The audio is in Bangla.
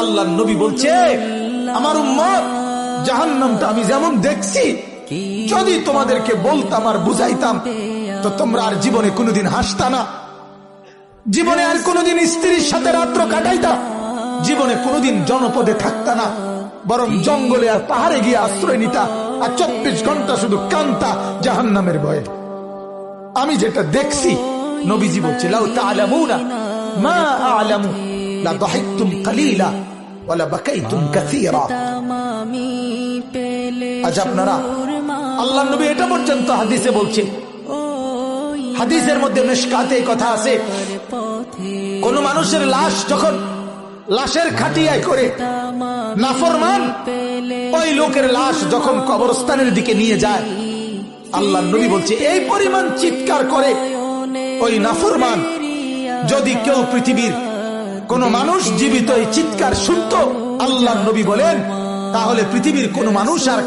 আল্লাহর নবী বলছে, আমার উম্মত জাহান্নামটা আমি যেমন দেখছি, যদি তোমাদেরকে বলতাম আর বুঝাইতাম তো তোমরা আর জীবনে কোনোদিন হাসতা না, জীবনে আর কোনোদিন স্ত্রীর সাথে রাত্র কাটাইতা, জীবনে কোনোদিন জনপদে থাকতা না, বরং জঙ্গলে আর পাহাড়ে গিয়ে আশ্রয় নিতা, আর 24 ঘন্টা শুধু কান্তা জাহান্নামের ভয়ে। আমি যেটা দেখছি, নবীজি বলছে, লাউ তা'লামুনা মা আ'লামু লা দাহিকতুম কালিলা ওয়া লা বাকাইতুম কাসীরা। আজ আপনারা, আল্লাহর নবী এটা পর্যন্ত হাদিসে বলছে, হাদিসের মধ্যে মিশকাতে কথা আছে, কোন মানুষের লাশ যখন লাশের খাটিয়ায় করে নাফরমান ওই লোকের লাশ যখন কবরস্থানের দিকে নিয়ে যায়, আল্লাহর নবী বলছে এই পরিমাণ চিৎকার করে ওই নাফরমান, যদি কেউ পৃথিবীর কোন মানুষ জীবিত এই চিৎকার শুনতো, আল্লাহর নবী বলেন, তাহলে পৃথিবীর কোন মানুষ আর